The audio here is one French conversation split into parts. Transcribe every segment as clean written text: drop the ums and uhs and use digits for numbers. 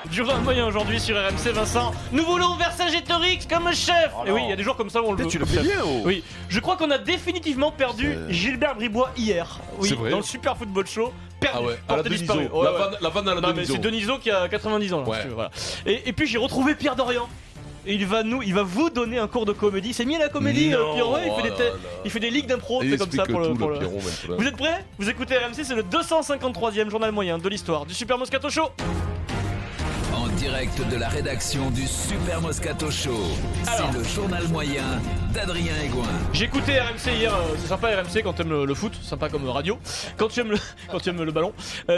Du moyen aujourd'hui sur RMC, Vincent. Nous voulons Vercingétorix comme chef. Et oui, il y a des jours comme ça où on le veut. Tu le fais bien, oh. Oui, je crois qu'on a définitivement perdu Gilbert Bribois hier. Oui, dans le Super Football Show. Perdu, ah ouais, à la disparu. Deniso. La vanne à la Deniso. C'est Deniso qui a 90 ans. Là, si tu veux, voilà. Et puis j'ai retrouvé Pierre Dorian. Et il va vous donner un cours de comédie. C'est mis à la comédie, Pierrot. Il fait des ligues d'impro, c'est comme ça pour le. Vous êtes prêts? Vous écoutez RMC, c'est le 253e journal moyen de l'histoire du Super Moscato Show. En direct de la rédaction du Super Moscato Show, c'est le journal moyen d'Adrien Egoin. J'ai écouté RMC hier, c'est sympa RMC quand t'aimes le foot, sympa comme radio, quand tu aimes le ballon.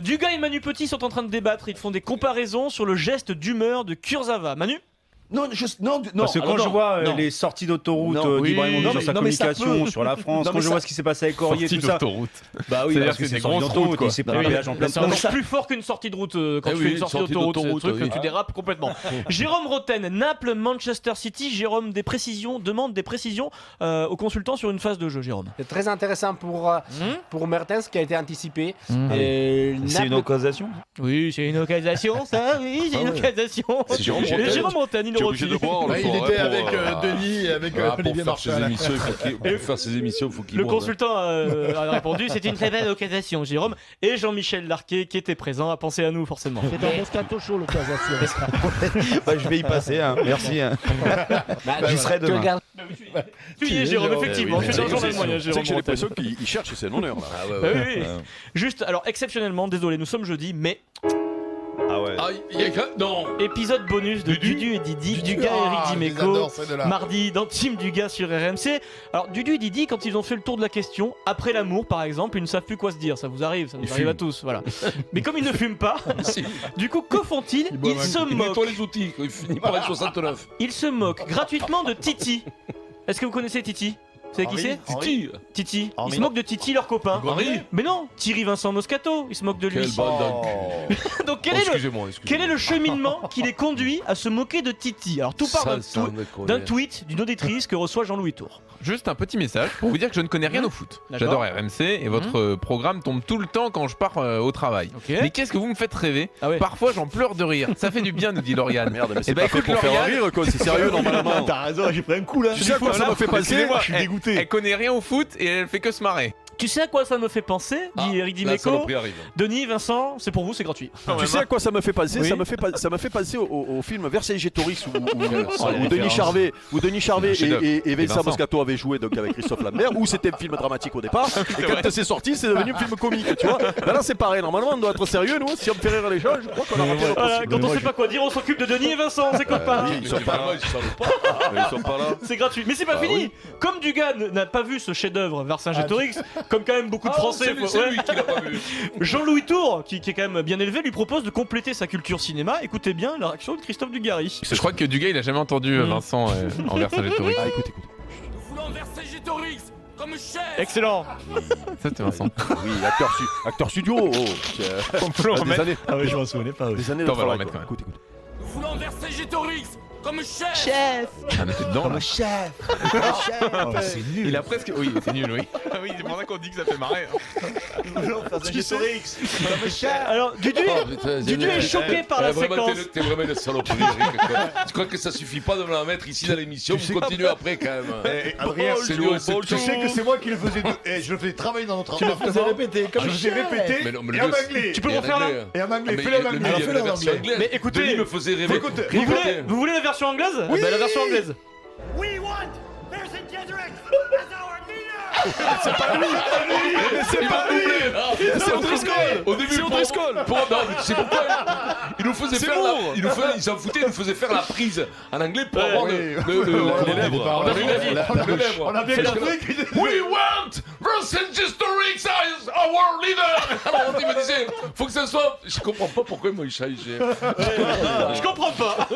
Dugas et Manu Petit sont en train de débattre, ils font des comparaisons sur le geste d'humeur de Kurzawa. Manu? Non. Parce que quand je vois les sorties d'autoroute d'Ibrahimovic sur sa communication sur la France, quand je vois ce qui s'est passé avec Aurier, tout ça. Bah oui, parce que c'est sorti d'autoroute, il s'est pris un péage en plein temps. C'est encore plus fort qu'une sortie de route quand tu fais une sortie d'autoroute, tu dérapes complètement. Jérôme Roten, Naples, Manchester City. Jérôme demande des précisions aux consultants sur une phase de jeu. Jérôme. C'est très intéressant pour Mertens qui a été anticipé. C'est une occasion. Oui, c'est une occasion, ça. Oui, c'est une occasion. Jérôme Roten. Tu es obligé de boire. Il était avec Denis et avec Olivier Marchal. Pour faire ses émissions, il faut qu'il Le consultant a répondu, c'est une très belle occasion, Jérôme. Et Jean-Michel Larquet, qui était présent, a pensé à nous, forcément. C'est un Moscato Show, l'occasion. Je vais y passer, merci. J'y serai demain. Tu y es, Jérôme, effectivement. Tu es dans le journal moyen, Jérôme. J'ai l'impression qu'il cherche ses honneurs, là. Oui. Juste, alors, exceptionnellement, désolé, nous sommes jeudi, mais... Ah ouais. Non. Épisode bonus de Dudu et Didi, Dugas et Eric Dimeco, mardi dans Team Dugas sur RMC. Alors Dudu et Didi, quand ils ont fait le tour de la question, après l'amour par exemple, ils ne savent plus quoi se dire, ça vous arrive, ça nous arrive à tous, voilà. Mais comme ils ne fument pas, du coup, que font-ils? Ils se moquent. Nettoie les outils, il finit par les 69. Ils se moquent gratuitement de Titi. Est-ce que vous connaissez Titi? Vous savez qui c'est? Titi. Ils se moquent de Titi, leur copain. Mais non, Thierry Vincent Moscato, ils se moquent de lui. Quelle bande Donc quel est le cheminement qui les conduit à se moquer de Titi? Alors tout part d'un tweet d'une auditrice que reçoit Jean-Louis Tour. Juste un petit message pour vous dire que je ne connais rien au foot. J'adore RMC et votre programme tombe tout le temps quand je pars au travail. Mais qu'est-ce que vous me faites rêver? Parfois j'en pleure de rire. Ça fait du bien, nous dit Lauriane. Merde, mais c'est pas fait pour faire rire, quoi. C'est sérieux normalement. T'as raison, j'ai pris un coup là. Tu sais à quoi ça m'a fait passer? Je suis dégoûté. Elle connaît rien au foot et elle fait que se marrer. Tu sais à quoi ça me fait penser? Dit Eric Dimeco. Denis, Vincent, c'est pour vous, c'est gratuit. Tu sais à quoi ça me fait penser? Ça me fait penser au film Vercingétorix où Denis Charvet et Vincent Moscato avaient joué donc avec Christophe Lambert, où c'était un film dramatique au départ, et quand c'est sorti, c'est devenu un film comique, tu vois. Maintenant c'est pareil, normalement on doit être sérieux, nous, si on me fait rire les gens, je crois qu'on a raté notre possible. Quand on sait pas quoi dire, on s'occupe de Denis et Vincent, c'est copains. Ils sont pas là. C'est gratuit, mais c'est pas fini. Comme Dugas n'a pas vu ce chef-d'œuvre Vercingétorix, comme quand même beaucoup de Français. C'est lui qui l'a pas vu. Jean-Louis Tour, qui est quand même bien élevé, lui propose de compléter sa culture cinéma. Écoutez bien la réaction de Christophe Dugarry. Je crois que Dugas il a jamais entendu Vincent en Vercingétorix. Écoute. Nous voulons Vercingétorix comme chef. Excellent. Ça c'était Vincent. Oui, acteur studio. On peut le remettre. Ah oui, je m'en souvenais pas. Des années de travail. Écoute. Nous voulons Vercingétorix comme chef. Ah mais t'es dedans là. Chef. C'est nul. Il a presque... Oui, c'est nul, oui. Oui, c'est pour ça qu'on dit que ça fait marrer. Alors, Dudu est choqué par la séquence. T'es vraiment une saloperie, Eric. Tu crois que ça suffit pas de me la mettre ici dans l'émission? Vous continuez après quand même. Adrien, tu sais que c'est moi qui le faisais. Je le faisais travailler dans notre appartement. Tu le faisais répéter comme je le faisais répéter. Et en anglais. Tu peux refaire là? Et en anglais. Fais-le en anglais. Mais écoutez, Denis me faisait rêver. Vous voulez la version anglaise? Oui. La version anglaise. We want Vercingétorix as our leader. C'est pas lui. Mais c'est pas lui. C'est O'Driscoll. Au début, c'est pourquoi il nous faisait faire il s'en foutait, il nous faisait faire la prise en anglais pour avoir les lèvres. On a bien compris. We want Vercingétorix as our leader. Alors il me disait, faut que ça soit. Je comprends pas pourquoi moi il change. Je comprends pas.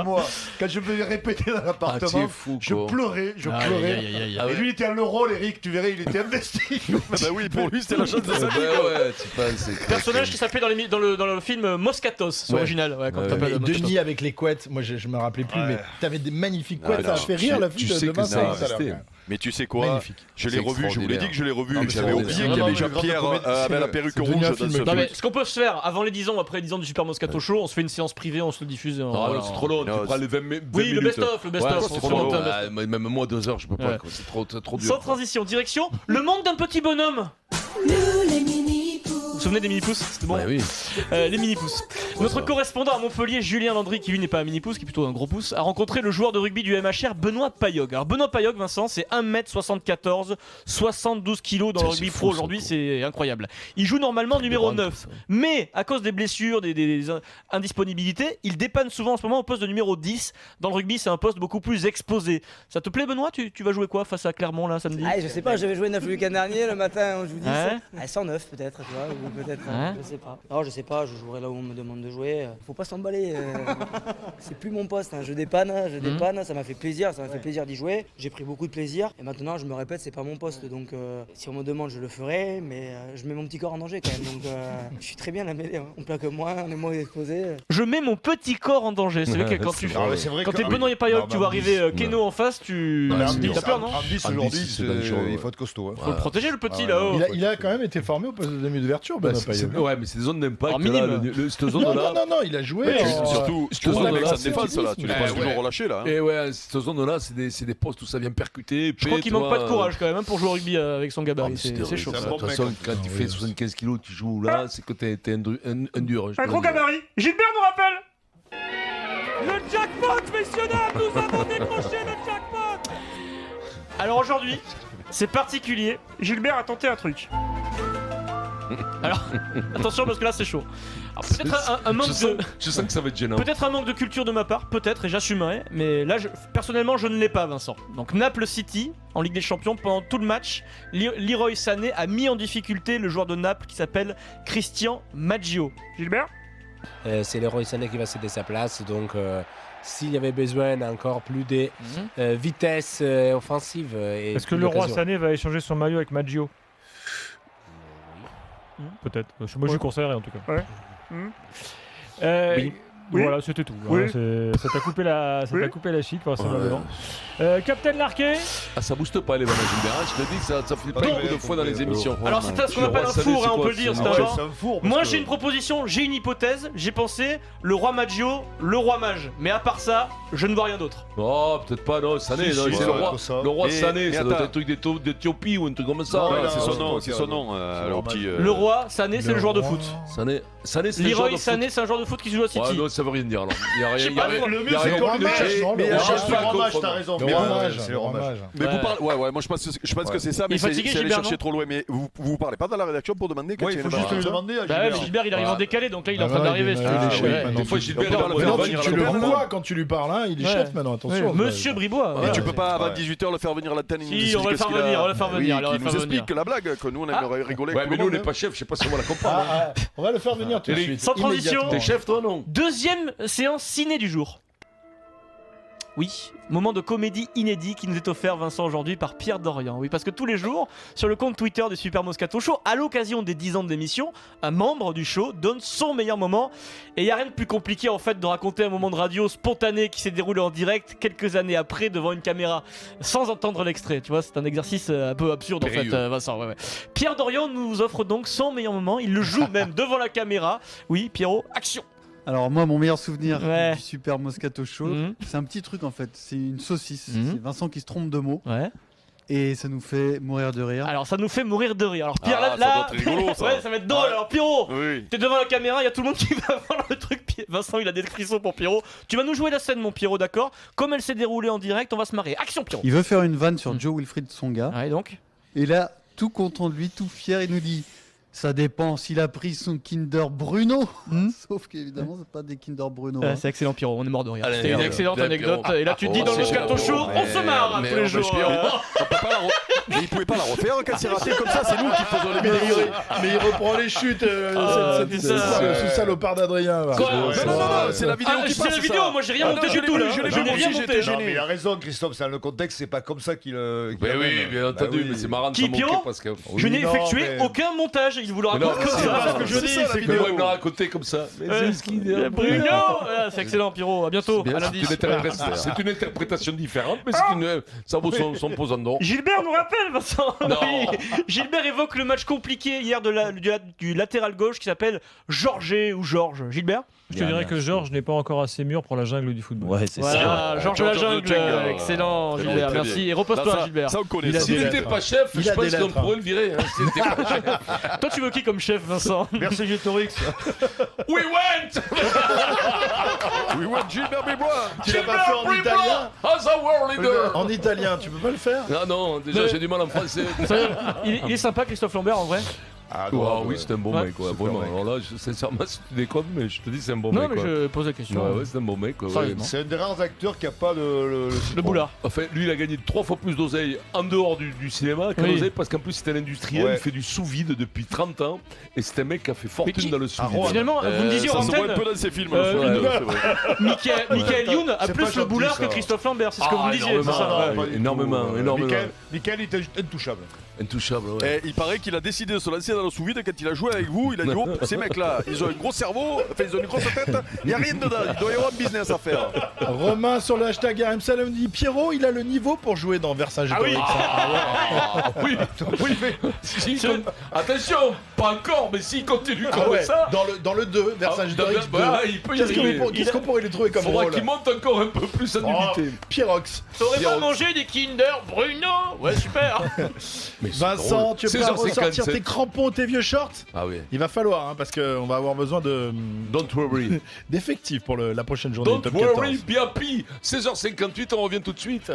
Moi, quand je me répéter dans l'appartement, je pleurais. Et lui, il était dans le rôle, Eric, tu verrais, il était investi. Bah oui, pour lui, c'était la chance de sa vie. Ouais, tu penses. Personnage qui s'appelait dans le film Moscato. Santos, c'est original. Ouais, quand t'appelles Denis avec les couettes, moi je me rappelais plus, mais t'avais des magnifiques couettes, ça a fait rire la fille de Vincent. Mais tu sais quoi, je l'ai revu, je vous l'ai dit que je l'ai revu, j'avais oublié qu'il y avait Jean-Pierre avec la perruque rouge dans ce film. Ce qu'on peut se faire avant les 10 ans, après les 10 ans du Super Moscato Show, on se fait une séance privée, on se le diffuse. C'est trop long, tu prends les 20 minutes. Oui, le best-of, c'est trop long. Même moi 2 heures, je peux pas, c'est trop dur. Sans transition, direction le monde d'un petit bonhomme. Vous vous souvenez des mini-pousses? C'était bon. Oui. Les mini-pousses. Notre correspondant à Montpellier, Julien Landry, qui lui n'est pas un mini-pouce, qui est plutôt un gros pouce, a rencontré le joueur de rugby du MHR, Benoît Payog. Alors Benoît Payog, Vincent, c'est 1m74, 72 kg dans le rugby pro aujourd'hui, c'est incroyable. Il joue normalement numéro 9, mais à cause des blessures, des indisponibilités, il dépanne souvent en ce moment au poste de numéro 10. Dans le rugby, c'est un poste beaucoup plus exposé. Ça te plaît, Benoît? Tu vas jouer quoi face à Clermont là samedi? Je sais pas, j'avais joué 9 le week-end dernier, le matin on joue 10. 109 peut-être, tu vois, ou peut-être, je sais pas. Non, je sais pas, je jouerai là où on me demande de jouer. Faut pas s'emballer, c'est plus mon poste, hein. Je dépanne, ça m'a fait plaisir, d'y jouer. J'ai pris beaucoup de plaisir et maintenant je me répète, c'est pas mon poste, donc si on me demande je le ferai, mais je mets mon petit corps en danger quand même, donc je suis très bien à la mêlée, hein. On plaque moins, on est moins exposé. Je mets mon petit corps en danger, c'est vrai que quand t'es Benoît Payog, tu vois arriver Keno en face, tu t'as peur, non? En 10 aujourd'hui, il faut être costaud. Faut le protéger le petit là-haut. Il a quand même été formé au poste de demi d'ouverture, Benoît Payog. Ouais, mais c'est des zones d'impact là, cette zone-là. Non, il a joué. Surtout, cette zone-là, ça défense là, tu l'as pas toujours relâché là. Et ouais, cette zone-là, c'est des postes où ça vient percuter. Je crois qu'il manque pas de courage quand même pour jouer au rugby avec son gabarit, c'est chaud. De toute façon, quand tu fais 75 kilos, tu joues là, c'est que t'es un dur. Un gros gabarit. Gilbert nous rappelle le jackpot, messieurs dames, nous avons décroché le jackpot. Alors aujourd'hui, c'est particulier. Gilbert a tenté un truc. Alors, attention parce que là c'est chaud. Alors, peut-être un manque de. Je sens que ça va être gênant. Peut-être un manque de culture de ma part, peut-être, et j'assumerai. Mais là, personnellement, je ne l'ai pas, Vincent. Donc, Naples City, en Ligue des Champions, pendant tout le match, Leroy Sané a mis en difficulté le joueur de Naples qui s'appelle Christian Maggio. Gilbert ? C'est Leroy Sané qui va céder sa place, donc. S'il y avait besoin encore plus de vitesse offensive. Est-ce que Leroy Sané va échanger son maillot avec Maggio? Peut-être. Moi, je lui conseillerais en tout cas. Oui. Voilà, c'était tout. Oui. Ça t'a coupé la chic, vraisemblablement. Captain Larquet. Ça booste pas les vannes, Gilbert. Je te dis, ça fait pas beaucoup de fois dans les émissions. Alors, c'est ce qu'on appelle un four, on peut le dire. Moi, j'ai une proposition, j'ai une hypothèse. J'ai pensé le roi Maggio, le roi mage. Mais à part ça, je ne vois rien d'autre. Oh, peut-être pas, non. Sané, c'est le roi Sané. Ça doit être un truc d'Éthiopie ou un truc comme ça. C'est son nom. Le roi Sané, c'est le joueur de foot. Sané, c'est le joueur de foot. Sané, c'est un joueur de foot qui joue à City. Ça veut rien dire alors. Le mieux c'est le roi mage. Mais le roi mage, t'as raison. C'est le roi mage. Mais vous parlez. Ouais, moi je pense que c'est ça. Mais c'est aller chercher trop loin. Mais vous parlez pas dans la rédaction pour demander. Ouais, il faut juste lui demander à Gilbert. Bah ouais, Gilbert il arrive en décalé, donc là il est en train d'arriver. Des fois Gilbert tu le vois quand tu lui parles, il est chef maintenant. Attention. Monsieur Bribois. Mais tu peux pas avant 18h le faire venir à la tête. Si, on va le faire venir. Il nous explique la blague que nous on aimerait rigoler. Ouais, mais nous on n'est pas chef. Je sais pas si on va la comprendre. On va le faire venir tout de suite. Sans transition. T'es chef toi non? Deuxième séance ciné du jour. Oui, moment de comédie inédit qui nous est offert, Vincent, aujourd'hui par Pierre Dorian. Oui, parce que tous les jours, sur le compte Twitter du Super Moscato Show, à l'occasion des 10 ans d'émission, un membre du show donne son meilleur moment. Et il n'y a rien de plus compliqué en fait de raconter un moment de radio spontané qui s'est déroulé en direct quelques années après devant une caméra, sans entendre l'extrait. Tu vois, c'est un exercice un peu absurde en fait, Vincent. Ouais. Pierre Dorian nous offre donc son meilleur moment. Il le joue même devant la caméra. Oui, Pierrot, action. Alors moi, mon meilleur souvenir du Super Moscato Show, c'est un petit truc en fait, c'est une saucisse. C'est Vincent qui se trompe de mots. Et ça nous fait mourir de rire. Alors ça nous fait mourir de rire. Alors Pierre, là, ça doit être rigolo, ça. Ouais, ça va être drôle. Alors Pierrot, t'es devant la caméra, il y a tout le monde qui va voir le truc. Vincent, il a des frissons pour Pierrot. Tu vas nous jouer la scène, mon Pierrot, d'accord? Comme elle s'est déroulée en direct, on va se marrer. Action, Pierrot. Il veut faire une vanne sur Joe Wilfried Tsonga. Ouais, donc. Et là, tout content de lui, tout fier, il nous dit. Ça dépend s'il a pris son Kinder Bruno. Sauf qu'évidemment, c'est pas des Kinder Bruno. C'est excellent, Pierrot. On est mort de rire. C'était une excellente anecdote. Et là, tu te dis dans le Moscato Show, on se marre tous les jours. Mais il pouvait pas la refaire quand c'est raté comme ça, c'est nous qui faisons les vidéos. Mais il reprend les chutes, ce salopard d'Adrien. Non, c'est la vidéo qui passe. C'est la vidéo, moi j'ai rien monté du tout là. Je n'ai rien monté. Mais il a raison, Christophe, c'est le contexte, c'est pas comme ça qu'il. Oui, bien entendu, mais c'est marrant de se moquer parce que. Je n'ai effectué aucun montage, il vous le raconte comme ça. Ce que je dis, c'est que il me l'a raconté comme ça. Mais c'est ce qu'il dit. Bruno, c'est excellent, Pierrot. À bientôt. C'est une interprétation différente, mais ça vaut son pesant d'or. Gilbert nous rappelle, Vincent. Gilbert évoque le match compliqué hier du latéral gauche qui s'appelle Georges ou Georges. Gilbert? Je te dirais que Georges n'est pas encore assez mûr pour la jungle du football. Ouais, c'est ça. Georges la jungle. Excellent, Gilbert. Merci. Et repose-toi, Gilbert. Ça, on connaît. S'il n'était pas chef, je pense qu'on pourrait le virer. Toi, tu veux qui comme chef, Vincent? Vercingétorix. We went Gilbert Bébois. Tu l'as pas fait en italien? As a world leader. En italien, tu peux pas le faire? Non, déjà j'ai du mal en français. Il est sympa, Christophe Lambert, en vrai. Oui, c'est un bon mec, quoi. Vraiment. Alors là, sincèrement, si tu déconnes, mais je te dis, c'est un bon mec. Non, mais je pose la question. Ouais, c'est un bon mec. C'est un des rares acteurs qui a pas le boulard. Enfin, lui, il a gagné 3 fois plus d'oseille en dehors du cinéma qu'en oseille, parce qu'en plus, c'est un industriel. Il fait du sous-vide depuis 30 ans. Et c'est un mec qui a fait fortune dans le sous-vide. Finalement, vous me disiez en antenne. Ça se voit un peu dans ses films, c'est vrai. Michael Youn a plus le boulard que Christophe Lambert, c'est ce que vous me disiez. Énormément. Michael était intouchable. Intouchable, ouais. Il paraît qu'il a décidé de se lancer dans le sous-vide quand il a joué avec vous. Il a dit oh, ces mecs-là, ils ont un gros cerveau, enfin ils ont une grosse tête, il n'y a rien dedans, il doit y avoir un business à faire. Romain sur le hashtag RMC me dit Pierrot, il a le niveau pour jouer dans Vercingétorix. Oui, mais attention, pas encore, mais s'il continue comme ça. Dans le 2, Vercingétorix 2. Il peut y aller. Qu'est-ce qu'on pourrait lui trouver comme rôle? Faudra qu'il monte encore un peu plus à nullité. Pierrox. T'aurais pas mangé des Kinder Bruno? Ouais, super. Vincent, tu es prêt à ressortir tes crampons, tes vieux shorts? Ah oui. Il va falloir, parce qu'on va avoir besoin Don't worry. d'effectifs pour la prochaine journée. Don't worry, bien pis. 16h58, on revient tout de suite.